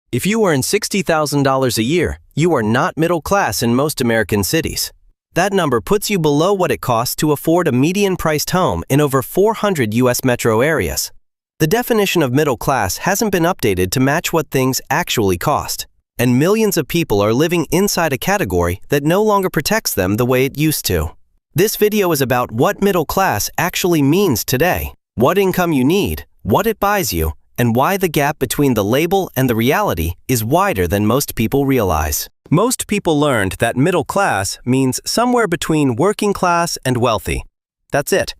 If you earn $60,000 a year, you are not middle class in most American cities. That number puts you below what it costs to afford a median-priced home in over 400 U.S. metro areas. The definition of middle class hasn't been updated to match what things actually cost, and millions of people are living inside a category that no longer protects them the way it used to. This video is about what middle class actually means today, what income you need, what it buys you, and why the gap between the label and the reality is wider than most people realize. Most people learned that middle class means somewhere between working class and wealthy. That's it.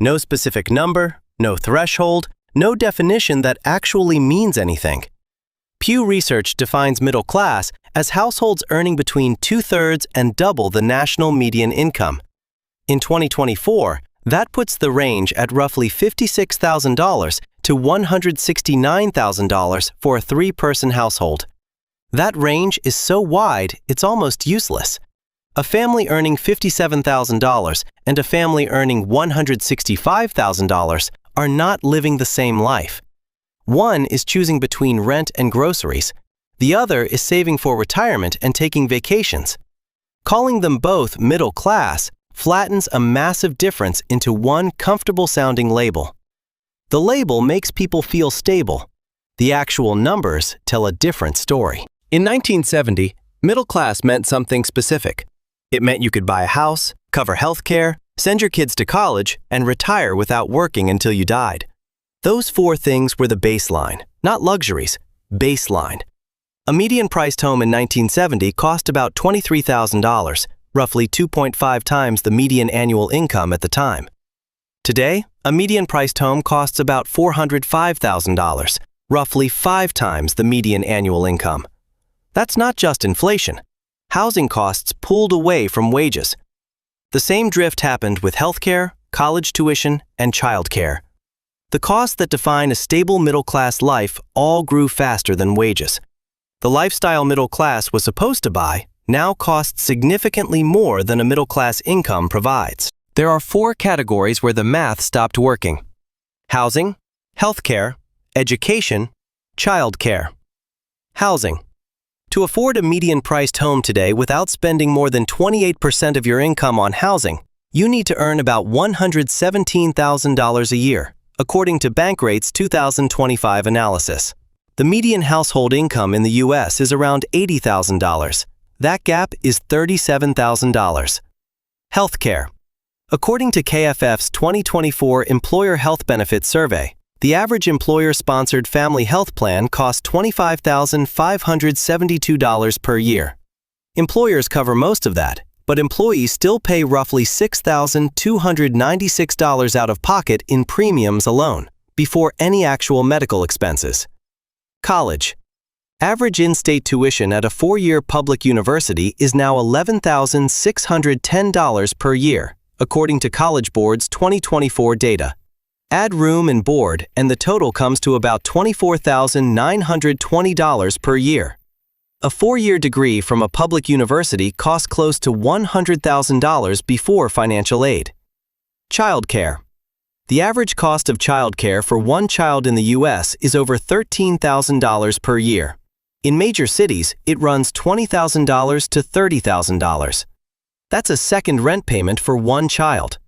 No specific number, no threshold, no definition that actually means anything. Pew Research defines middle class as households earning between 2/3 and double the national median income. In 2024, that puts the range at roughly $56,000 to $169,000 for a three-person household. That range is so wide, it's almost useless. A family earning $57,000 and a family earning $165,000 are not living the same life. One is choosing between rent and groceries. The other is saving for retirement and taking vacations. Calling them both middle class flattens a massive difference into one comfortable-sounding label. The label makes people feel stable. The actual numbers tell a different story. In 1970, middle class meant something specific. It meant you could buy a house, cover health care, send your kids to college, and retire without working until you died. Those four things were the baseline, not luxuries, baseline. A median-priced home in 1970 cost about $23,000, roughly 2.5 times the median annual income at the time. Today, a median-priced home costs about $405,000, roughly 5 times the median annual income. That's not just inflation. Housing costs pulled away from wages. The same drift happened with healthcare, college tuition, and childcare. The costs that define a stable middle-class life all grew faster than wages. The lifestyle middle class was supposed to buy now costs significantly more than a middle-class income provides. There are 4 categories where the math stopped working: housing, healthcare, education, childcare. Housing. To afford a median-priced home today without spending more than 28% of your income on housing, you need to earn about $117,000 a year, according to Bankrate's 2025 analysis. The median household income in the U.S. is around $80,000. That gap is $37,000. Healthcare. According to KFF's 2024 Employer Health Benefits Survey, the average employer-sponsored family health plan costs $25,572 per year. Employers cover most of that, but employees still pay roughly $6,296 out of pocket in premiums alone, before any actual medical expenses. College. Average in-state tuition at a 4-year public university is now $11,610 per year, according to College Board's 2024 data. Add room and board, and the total comes to about $24,920 per year. A 4-year degree from a public university costs close to $100,000 before financial aid. Childcare. The average cost of childcare for one child in the U.S. is over $13,000 per year. In major cities, it runs $20,000 to $30,000. That's a second rent payment for one child.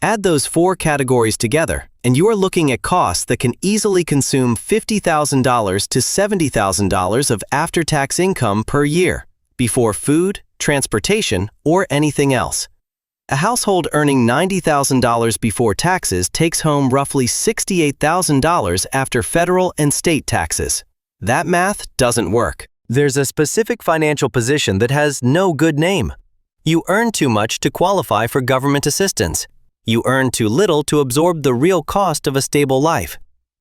Add those 4 categories together, and you are looking at costs that can easily consume $50,000 to $70,000 of after-tax income per year, before food, transportation, or anything else. A household earning $90,000 before taxes takes home roughly $68,000 after federal and state taxes. That math doesn't work. There's a specific financial position that has no good name. You earn too much to qualify for government assistance. You earn too little to absorb the real cost of a stable life.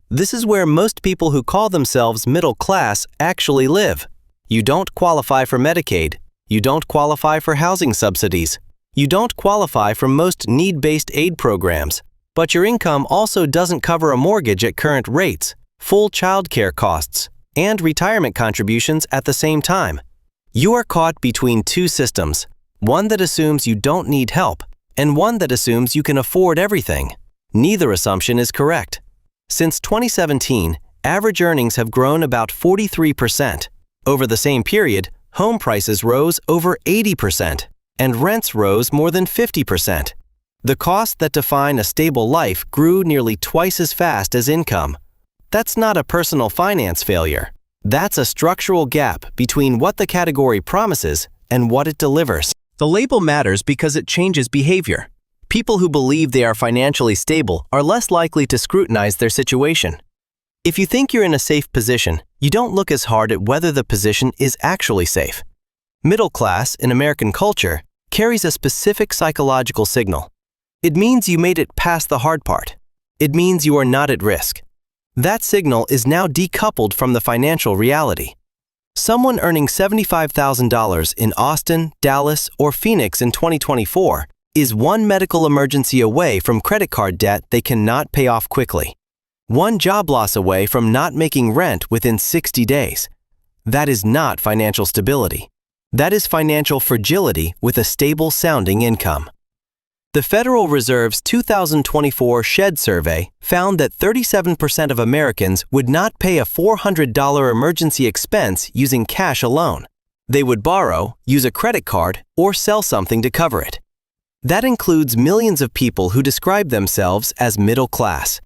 This is where most people who call themselves middle class actually live. You don't qualify for Medicaid. You don't qualify for housing subsidies. You don't qualify for most need-based aid programs. But your income also doesn't cover a mortgage at current rates, full childcare costs, and retirement contributions at the same time. You are caught between 2 systems, one that assumes you don't need help, and one that assumes you can afford everything. Neither assumption is correct. Since 2017, average earnings have grown about 43%. Over the same period, home prices rose over 80%, and rents rose more than 50%. The costs that define a stable life grew nearly twice as fast as income. That's not a personal finance failure. That's a structural gap between what the category promises and what it delivers. The label matters because it changes behavior. People who believe they are financially stable are less likely to scrutinize their situation. If you think you're in a safe position, you don't look as hard at whether the position is actually safe. Middle class in American culture carries a specific psychological signal. It means you made it past the hard part. It means you are not at risk. That signal is now decoupled from the financial reality. Someone earning $75,000 in Austin, Dallas, or Phoenix in 2024 is one medical emergency away from credit card debt they cannot pay off quickly. One job loss away from not making rent within 60 days. That is not financial stability. That is financial fragility with a stable-sounding income. The Federal Reserve's 2024 SHED survey found that 37% of Americans would not pay a $400 emergency expense using cash alone. They would borrow, use a credit card, or sell something to cover it. That includes millions of people who describe themselves as middle class.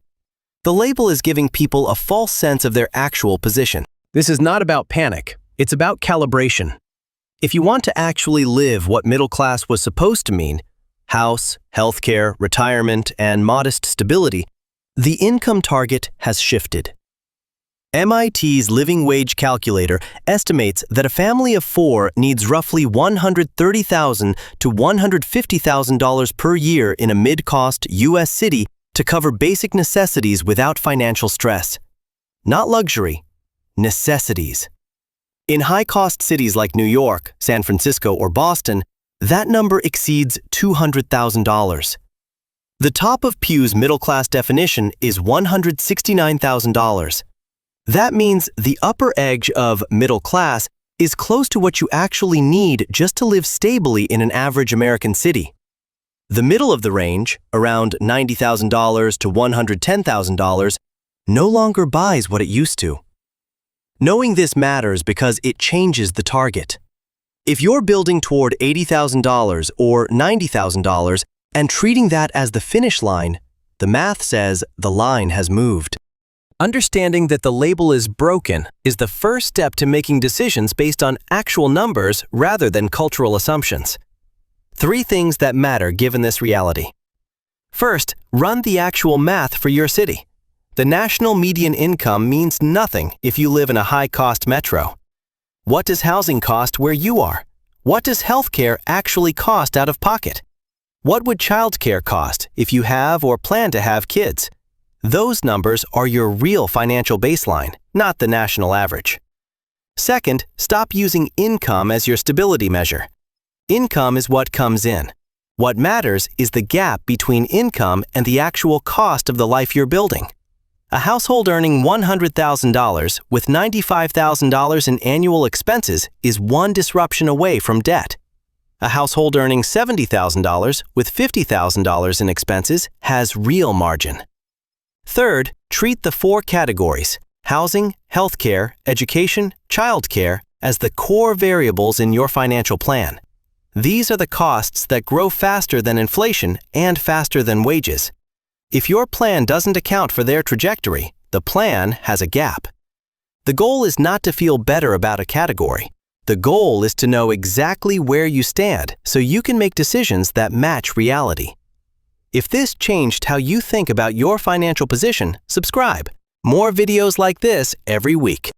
The label is giving people a false sense of their actual position. This is not about panic. It's about calibration. If you want to actually live what middle class was supposed to mean, house, healthcare, retirement, and modest stability, the income target has shifted. MIT's Living Wage Calculator estimates that a family of 4 needs roughly $130,000 to $150,000 per year in a mid-cost U.S. city to cover basic necessities without financial stress. Not luxury, necessities. In high-cost cities like New York, San Francisco, or Boston, that number exceeds $200,000. The top of Pew's middle-class definition is $169,000. That means the upper edge of middle class is close to what you actually need just to live stably in an average American city. The middle of the range, around $90,000 to $110,000, no longer buys what it used to. Knowing this matters because it changes the target. If you're building toward $80,000 or $90,000 and treating that as the finish line, the math says the line has moved. Understanding that the label is broken is the first step to making decisions based on actual numbers rather than cultural assumptions. 3 things that matter given this reality. First, run the actual math for your city. The national median income means nothing if you live in a high-cost metro. What does housing cost where you are? What does healthcare actually cost out of pocket? What would childcare cost if you have or plan to have kids? Those numbers are your real financial baseline, not the national average. Second, stop using income as your stability measure. Income is what comes in. What matters is the gap between income and the actual cost of the life you're building. A household earning $100,000 with $95,000 in annual expenses is one disruption away from debt. A household earning $70,000 with $50,000 in expenses has real margin. Third, treat the 4 categories, housing, healthcare, education, childcare, as the core variables in your financial plan. These are the costs that grow faster than inflation and faster than wages. If your plan doesn't account for their trajectory, the plan has a gap. The goal is not to feel better about a category. The goal is to know exactly where you stand so you can make decisions that match reality. If this changed how you think about your financial position, subscribe. More videos like this every week.